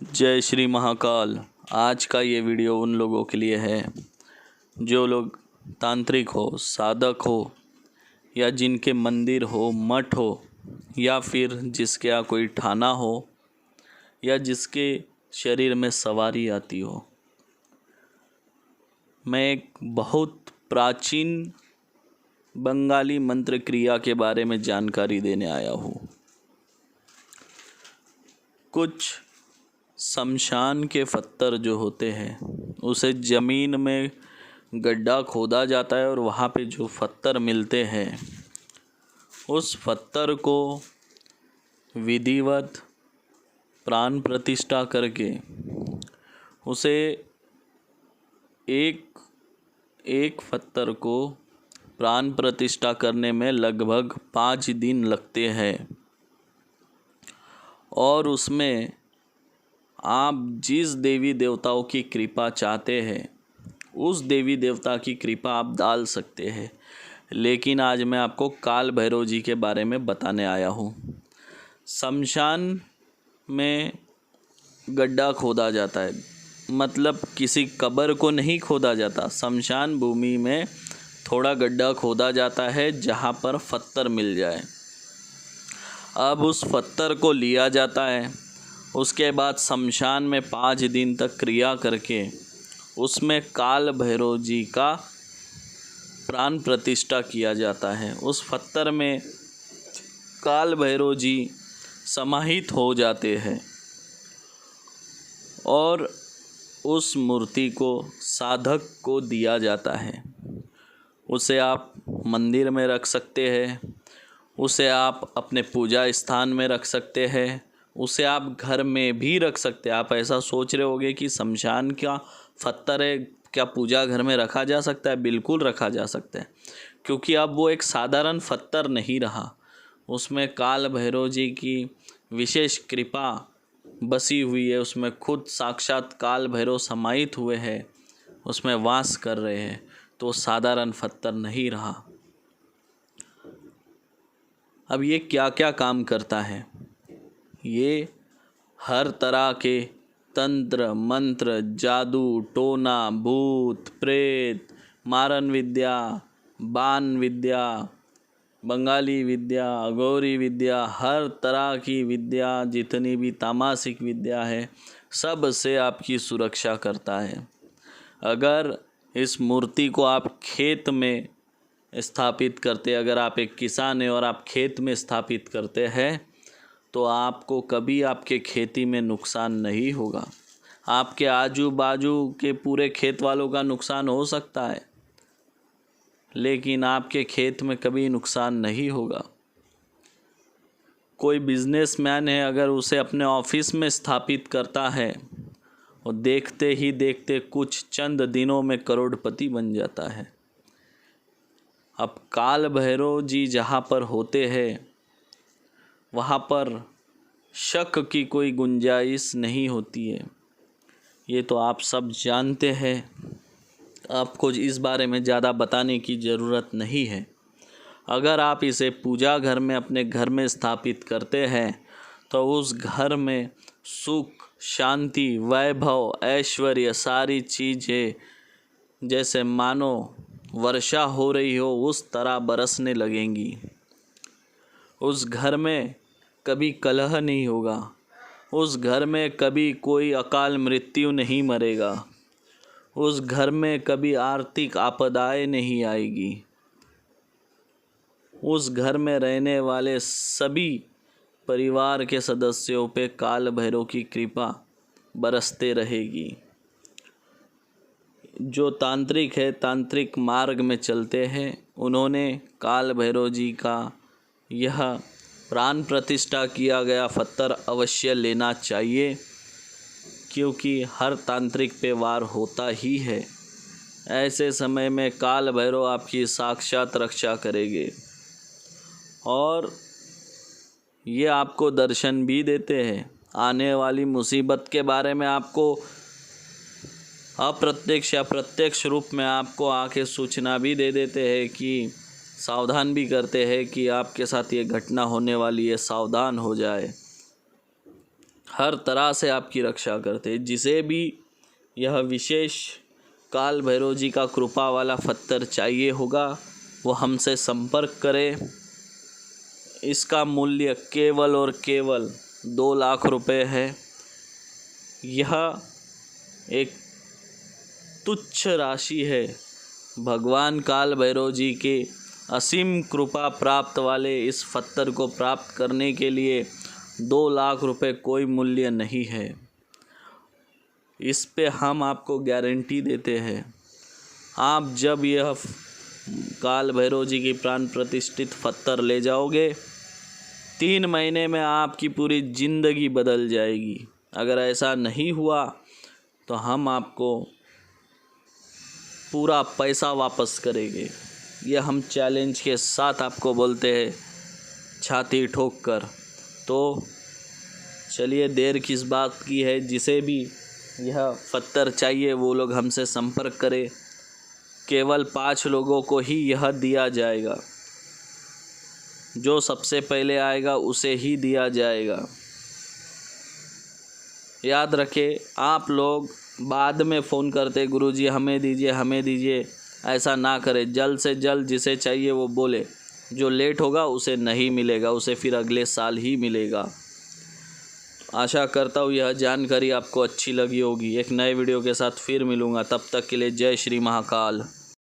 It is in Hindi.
जय श्री महाकाल। आज का ये वीडियो उन लोगों के लिए है जो लोग तांत्रिक हो, साधक हो, या जिनके मंदिर हो, मठ हो, या फिर जिसके यहाँ कोई ठाना हो, या जिसके शरीर में सवारी आती हो। मैं एक बहुत प्राचीन बंगाली मंत्र क्रिया के बारे में जानकारी देने आया हूँ। कुछ शमशान के पत्थर जो होते हैं उसे ज़मीन में गड्ढा खोदा जाता है और वहाँ पे जो पत्थर मिलते हैं उस पत्थर को विधिवत प्राण प्रतिष्ठा करके उसे एक पत्थर को प्राण प्रतिष्ठा करने में लगभग 5 दिन लगते हैं और उसमें आप जिस देवी देवताओं की कृपा चाहते हैं उस देवी देवता की कृपा आप डाल सकते हैं। लेकिन आज मैं आपको काल भैरव जी के बारे में बताने आया हूँ। शमशान में गड्ढा खोदा जाता है, मतलब किसी कब्र को नहीं खोदा जाता। शमशान भूमि में थोड़ा गड्ढा खोदा जाता है जहाँ पर पत्थर मिल जाए। अब उस पत्थर को लिया जाता है, उसके बाद शमशान में 5 दिन तक क्रिया करके उसमें काल भैरव जी का प्राण प्रतिष्ठा किया जाता है। उस पत्थर में काल भैरव जी समाहित हो जाते हैं और उस मूर्ति को साधक को दिया जाता है। उसे आप मंदिर में रख सकते हैं, उसे आप अपने पूजा स्थान में रख सकते हैं, उसे आप घर में भी रख सकते हैं। आप ऐसा सोच रहे होंगे कि शमशान का पत्थर है, क्या पूजा घर में रखा जा सकता है? बिल्कुल रखा जा सकता है, क्योंकि अब वो एक साधारण पत्थर नहीं रहा। उसमें काल भैरव जी की विशेष कृपा बसी हुई है। उसमें खुद साक्षात काल भैरव समाहित हुए हैं, उसमें वास कर रहे हैं, तो साधारण पत्थर नहीं रहा। अब ये क्या क्या काम करता है? ये हर तरह के तंत्र मंत्र, जादू टोना, भूत प्रेत, मारन विद्या, बाण विद्या, बंगाली विद्या, अघोरी विद्या, हर तरह की विद्या, जितनी भी तामसिक विद्या है, सब से आपकी सुरक्षा करता है। अगर इस मूर्ति को आप खेत में स्थापित करते, अगर आप एक किसान हैं और आप खेत में स्थापित करते हैं, तो आपको कभी आपके खेती में नुकसान नहीं होगा। आपके आजू बाजू के पूरे खेत वालों का नुकसान हो सकता है, लेकिन आपके खेत में कभी नुकसान नहीं होगा। कोई बिजनेसमैन है, अगर उसे अपने ऑफिस में स्थापित करता है और देखते ही देखते कुछ चंद दिनों में करोड़पति बन जाता है। अब काल भैरव जी जहाँ पर होते हैं वहाँ पर शक की कोई गुंजाइश नहीं होती है। ये तो आप सब जानते हैं, आपको इस बारे में ज़्यादा बताने की ज़रूरत नहीं है। अगर आप इसे पूजा घर में अपने घर में स्थापित करते हैं तो उस घर में सुख, शांति, वैभव, ऐश्वर्य, सारी चीज़ें जैसे मानो वर्षा हो रही हो उस तरह बरसने लगेंगी। उस घर में कभी कलह नहीं होगा, उस घर में कभी कोई अकाल मृत्यु नहीं मरेगा, उस घर में कभी आर्थिक आपदाएं नहीं आएगी। उस घर में रहने वाले सभी परिवार के सदस्यों पे काल भैरव की कृपा बरसते रहेगी। जो तांत्रिक है, तांत्रिक मार्ग में चलते हैं, उन्होंने काल भैरव जी का यह प्राण प्रतिष्ठा किया गया पत्थर अवश्य लेना चाहिए, क्योंकि हर तांत्रिक पे वार होता ही है। ऐसे समय में काल भैरव आपकी साक्षात रक्षा करेंगे और ये आपको दर्शन भी देते हैं। आने वाली मुसीबत के बारे में आपको अप्रत्यक्ष या प्रत्यक्ष रूप में आपको आके सूचना भी दे देते हैं, कि सावधान भी करते हैं कि आपके साथ ये घटना होने वाली है, सावधान हो जाए। हर तरह से आपकी रक्षा करते हैं। जिसे भी यह विशेष काल भैरव जी का कृपा वाला पत्थर चाहिए होगा वो हमसे संपर्क करे। इसका मूल्य केवल और केवल 2 लाख रुपए है। यह एक तुच्छ राशि है। भगवान काल भैरव जी के असीम कृपा प्राप्त वाले इस पत्थर को प्राप्त करने के लिए 2 लाख रुपए कोई मूल्य नहीं है। इस पे हम आपको गारंटी देते हैं। आप जब यह काल भैरव जी की प्राण प्रतिष्ठित पत्थर ले जाओगे 3 महीने में आपकी पूरी ज़िंदगी बदल जाएगी। अगर ऐसा नहीं हुआ तो हम आपको पूरा पैसा वापस करेंगे। यह हम चैलेंज के साथ आपको बोलते हैं, छाती ठोक कर। तो चलिए, देर किस बात की है। जिसे भी यह पत्थर चाहिए वो लोग हमसे संपर्क करें। केवल 5 लोगों को ही यह दिया जाएगा। जो सबसे पहले आएगा उसे ही दिया जाएगा। याद रखें, आप लोग बाद में फ़ोन करते गुरुजी हमें दीजिए हमें दीजिए, ऐसा ना करें। जल्द से जल्द जिसे चाहिए वो बोले। जो लेट होगा उसे नहीं मिलेगा, उसे फिर अगले साल ही मिलेगा। आशा करता हूँ यह जानकारी आपको अच्छी लगी होगी। एक नए वीडियो के साथ फिर मिलूँगा। तब तक के लिए जय श्री महाकाल।